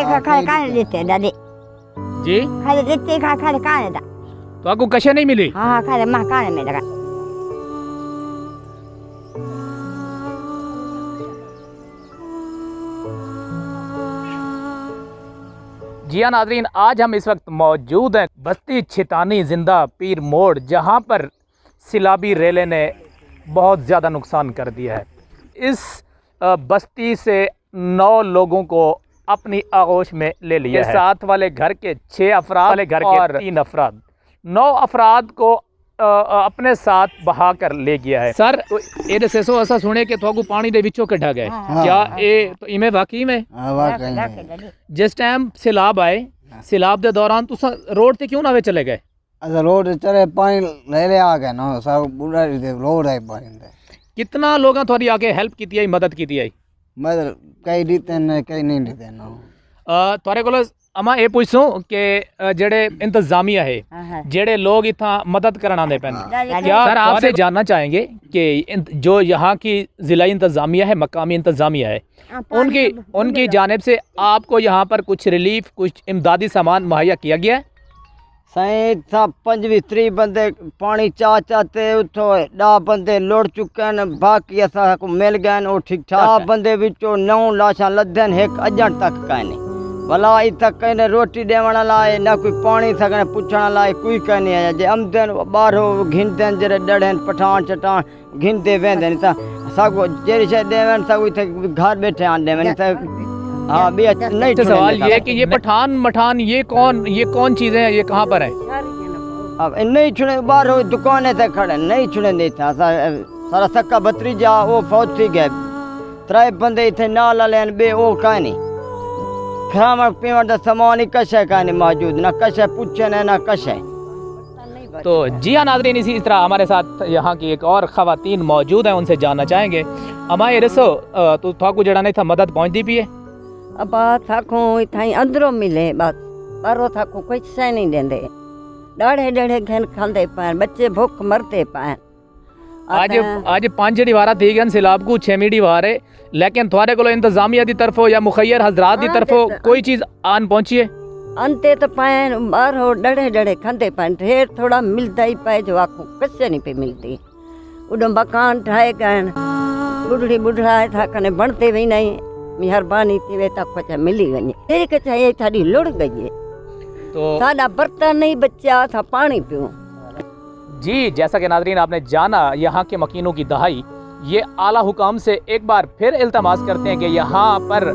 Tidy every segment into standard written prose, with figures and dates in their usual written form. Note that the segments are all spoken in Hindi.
खा खा काने देते दादी जी खाली देते खा खा काने दा तो आपको कशे नहीं मिली? हाँ खाली माँ काने में लगा। जी हाँ नाज़रीन, आज हम इस वक्त मौजूद हैं बस्ती छितानी जिंदा पीर मोड़, जहाँ पर सिलाबी रेले ने बहुत ज़्यादा नुकसान कर दिया है। इस बस्ती से 9 लोगों को अपनी आगोश में ले लिया है। साथ वाले घर के 6 अफराद वाले घर के 3 अफराद, 9 अफराद को अपने साथ बहा कर ले गया है। सर ये दसो असा सुने कि तुहाकू पानी दे विचों कढ़ा गए, क्या ये तो इमें वाकई में जिस टाइम सैलाब आए, सैलाब के दौरान तुसा रोड ते क्यों ना वे चले गए? अच्छा रोड चले पानी ले आ गए ना, सब बुढ़ा रोड है पानी दे। कितना लोगों थोड़ी आके हेल्प की आई, मदद की आई? मदद कई दीते ने कई नहीं दीते ना। थोड़े को अमा ये पूछूं कि जेड़े इंतजामिया है, जेड़े लोग इतना मदद करना आते पैन, क्या सर आपसे जानना चाहेंगे कि जो यहाँ की ज़िला इंतजामिया है, मकामी इंतजामिया है, उनकी जानिब से आपको यहाँ पर कुछ रिलीफ, कुछ इमदादी सामान मुहैया किया गया है? साईं सब 25-30 बंदे पानी चाहते उतो 10 बंदे लुड़ चुके हैं, बाकी असा को मिल गए वो ठीक ठाक। बंदे विचों 9 लाशा लदन, एक अजन तक कहने भला इतना कहने रोटी देवण लाए ना कोई पानी सकने पुछण लाए कोई कह नहीं आया। जे आमदन बाहरों घिनते जरे डढ़न पठान चटान घिनते वेंदे सब जेरी शे देवन सब इथे घर बैठे आन देवन। हाँ भी नहीं। तो सवाल ये कि ये पठान मठान ये कौन चीजें हैं, ये कहाँ पर है? अब नहीं छुड़े बाहर दुकानें से खड़े नहीं छुड़े देता सारा सक्का भतीजा वो फौज थी गए, 3 बंदे इथे नाल लेन बे वो कह नहीं खावन पीवन का सामान ही कशे का नहीं मौजूद, ना कशे पूछे ना कशे। तो जी हाँ नाज़रीन, इसी तरह हमारे साथ यहाँ की एक और ख़वातीन मौजूद हैं, उनसे जानना चाहेंगे। अमा ये रसो तो थाकू जड़ा नहीं था मदद पहुँचती भी है? अब थाकू इतना अंदरों मिले बस बारो थाकू कोई शे नहीं देंदे, डाढ़े डाढ़े घन खाते पाए, बच्चे भूख मरते पाए। आज 5 दीवार थी गन सैलाब को 6वीं दीवार है, लेकिन थोड़े को इंतजामिया की तरफों या मुखैर हजरात की तरफों कोई चीज़ आन पहुँची है? अंते तो पाए बाहरों डढ़े डढ़े खाते पाए, ढेर थोड़ा मिलता ही पाए जो आँखों कच्चे नहीं पे मिलती। उडो मकान ठाए गए बुढ़ी बुढ़ा था कने बनते भी नहीं, मेहरबानी थी वे तक कुछ मिली गई तेरी कचाई थारी लुड़ गई है। तो सादा बर्तन नहीं बच्चा था पानी पियो। जी जैसा कि नाज़रीन आपने जाना, यहाँ के मकीनों की दहाई ये आला हुकाम से एक बार फिर इल्तमास करते हैं कि यहाँ पर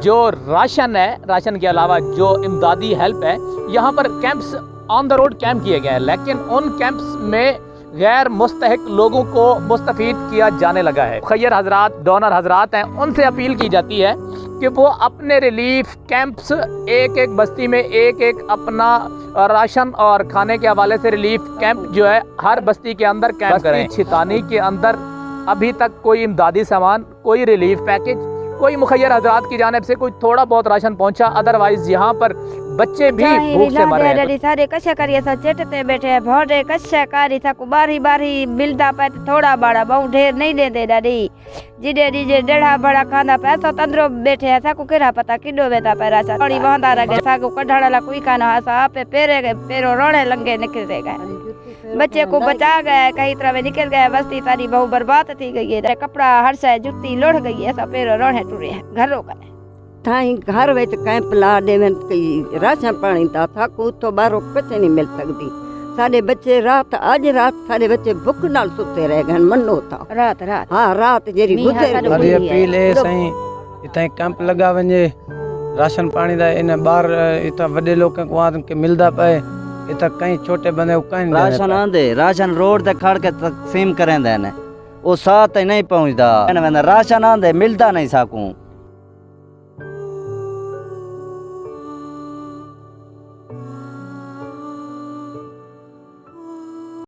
जो राशन है, राशन के अलावा जो इमदादी हेल्प है, यहाँ पर camps on the road camp किए गए हैं, लेकिन उन कैंप्स में गैर मुस्तहिक लोगों को मुस्तफीद किया जाने लगा है। मुखैर हजरात, डोनर हजरात हैं, उनसे अपील की जाती है कि वो अपने रिलीफ कैंप्स एक बस्ती में एक अपना राशन और खाने के हवाले से रिलीफ कैंप जो है हर बस्ती के अंदर कैंप करें। छितानी के अंदर अभी तक कोई इमदादी सामान, कोई रिलीफ पैकेज, कोई मुखैर हजरात की जानिब से कोई थोड़ा बहुत राशन पहुंचा, अदरवाइज यहाँ पर बच्चे भी भूख से मर रहे हैं। सारे कशे करिए सा चेटते बैठे भोरे कशे कारी था को बारी मिलता पे थोड़ा बड़ा बहु ढेर नहीं देते डरी जिडे डीजे डेढ़ा बड़ा खांदा पे तो तंद्रो बैठे ऐसा को केरा पता किडो वेता पे रासा थोड़ी बंदा रगे सा को कढाड़ा कोई खाना ऐसा पे पेरो रोने लंगे निकल गए, बच्चे को बचा गए, कई तरह निकल गए, बस्ती सारी बहु बर्बाद थी गई है, कपड़ा हर शय जुत्ती लुढ़ गई है, ऐसा पेरो रोने टुरे घरों गए थाई घर विच कैंप ला देवन कई राशन पानी था को तो बाहरों कुछ नहीं मिल सकती। साडे बच्चे रात आज रात साडे बच्चे भूख नाल सुते रह गए, मनो था रात हाँ रात जेरी गुजर हरी अपील है सही इतना कैंप लगा वने राशन पानी दा इन बाहर इतना बड़े लोग को आदम के मिलदा पे इतना कई छोटे बंदे कहीं राशन आंदे राशन रोड ते खड़ के तकसीम करेंदे ने वो साथ नहीं पहुंचदा राशन आंदे मिलदा नहीं साकू